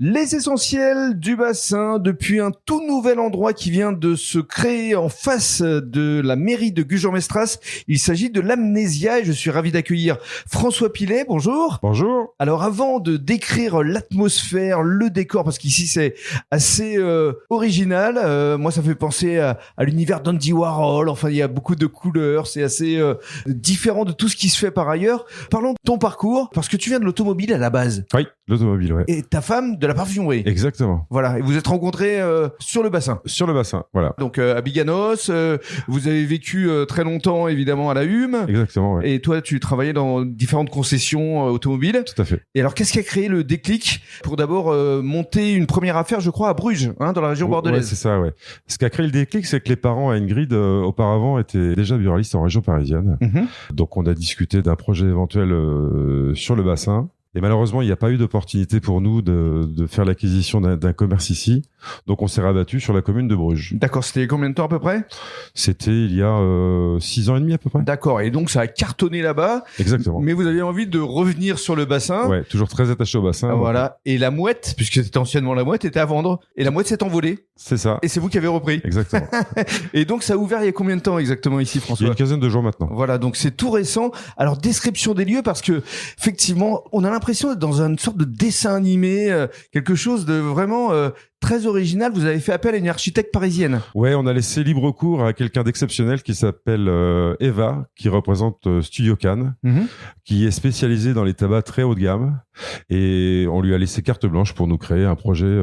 Les essentiels du bassin depuis un tout nouvel endroit qui vient de se créer en face de la mairie de Gujan-Mestras. Il s'agit de l'Amnésia et je suis ravi d'accueillir François Pilet. Bonjour. Bonjour. Alors avant de décrire l'atmosphère, le décor, parce qu'ici c'est assez original, moi ça fait penser à l'univers d'Andy Warhol, enfin il y a beaucoup de couleurs, c'est assez différent de tout ce qui se fait par ailleurs. Parlons de ton parcours, parce que tu viens de l'automobile à la base. Oui, l'automobile, ouais. Et ta femme de la parfumerie. Exactement. Voilà, et vous êtes rencontrés sur le bassin. Sur le bassin, voilà. Donc à Biganos, vous avez vécu très longtemps évidemment à la Hume. Exactement, ouais. Et toi tu travaillais dans différentes concessions automobiles. Tout à fait. Et alors qu'est-ce qui a créé le déclic pour d'abord monter une première affaire, je crois, à Bruges, dans la région bordelaise? Ouais, c'est ça, ouais. Ce qui a créé le déclic, c'est que les parents à Ingrid, auparavant, étaient déjà buralistes en région parisienne. Donc on a discuté d'un projet éventuel sur le bassin. Et malheureusement, il n'y a pas eu d'opportunité pour nous de faire l'acquisition d'un commerce ici. Donc, on s'est rabattu sur la commune de Bruges. D'accord. C'était combien de temps à peu près? C'était il y a 6 ans et demi à peu près. D'accord. Et donc, ça a cartonné là-bas. Exactement. Mais vous aviez envie de revenir sur le bassin. Ouais, toujours très attaché au bassin. Voilà. Et la mouette, puisque c'était anciennement la mouette, était à vendre. Et la mouette s'est envolée. C'est ça. Et c'est vous qui avez repris. Exactement. Et donc, ça a ouvert il y a combien de temps exactement ici, François? Il y a une quinzaine de jours maintenant. Voilà. Donc, c'est tout récent. Alors, description des lieux, parce que, effectivement, on a l'impression d'être dans une sorte de dessin animé, quelque chose de vraiment très original. Vous avez fait appel à une architecte parisienne. Ouais, on a laissé libre cours à quelqu'un d'exceptionnel qui s'appelle Eva, qui représente Studio Cannes, qui est spécialisé dans les tabacs très haut de gamme. Et on lui a laissé carte blanche pour nous créer un projet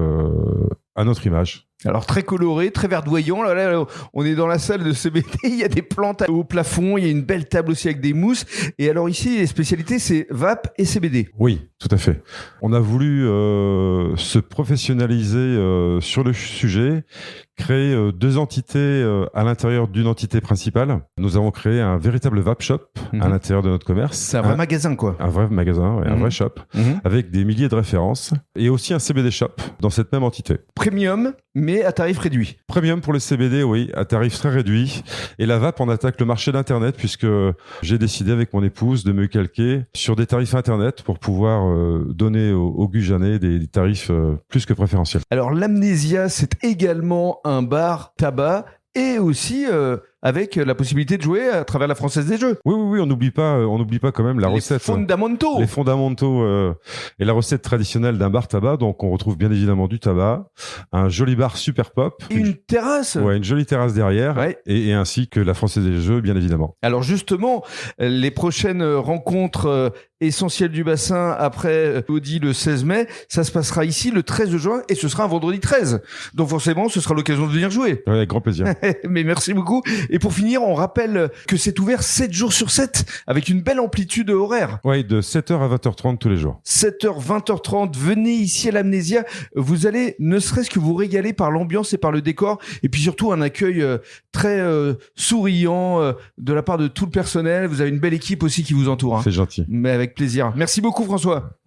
à notre image. Alors très coloré, très verdoyant. Là, on est dans la salle de CBD. Il y a des plantes au plafond. Il y a une belle table aussi avec des mousses. Et alors ici, les spécialités, c'est vape et CBD. Oui, tout à fait. On a voulu se professionnaliser sur le sujet, créer deux entités à l'intérieur d'une entité principale. Nous avons créé un véritable vape shop à l'intérieur de notre commerce. C'est un vrai magasin, quoi. Un vrai magasin, ouais, un vrai shop, avec des milliers de références. Et aussi un CBD shop dans cette même entité. Premium, mais à tarif réduit. Premium pour le CBD, oui, à tarif très réduit. Et la vape en attaque le marché d'Internet, puisque j'ai décidé avec mon épouse de me calquer sur des tarifs Internet pour pouvoir donner aux Gujanais des tarifs plus que préférentiels. Alors l'Amnésia, c'est également un bar tabac et aussi avec la possibilité de jouer à travers la Française des Jeux. Oui, on n'oublie pas quand même la recette. Les fondamentaux et la recette traditionnelle d'un bar tabac. Donc on retrouve bien évidemment du tabac, un joli bar super pop, une terrasse. Ouais, une jolie terrasse derrière, ouais. et ainsi que la Française des Jeux, bien évidemment. Alors justement, les prochaines rencontres essentielles du bassin après Audi le 16 mai, ça se passera ici le 13 juin et ce sera un vendredi 13. Donc forcément, ce sera l'occasion de venir jouer. Ouais, avec grand plaisir. Mais merci beaucoup. Et pour finir, on rappelle que c'est ouvert 7 jours sur 7 avec une belle amplitude horaire. Oui, de 7h à 20h30 tous les jours. 7h, 20h30, venez ici à l'Amnésia. Vous allez ne serait-ce que vous régaler par l'ambiance et par le décor. Et puis surtout un accueil très souriant de la part de tout le personnel. Vous avez une belle équipe aussi qui vous entoure. C'est gentil. Mais avec plaisir. Merci beaucoup François.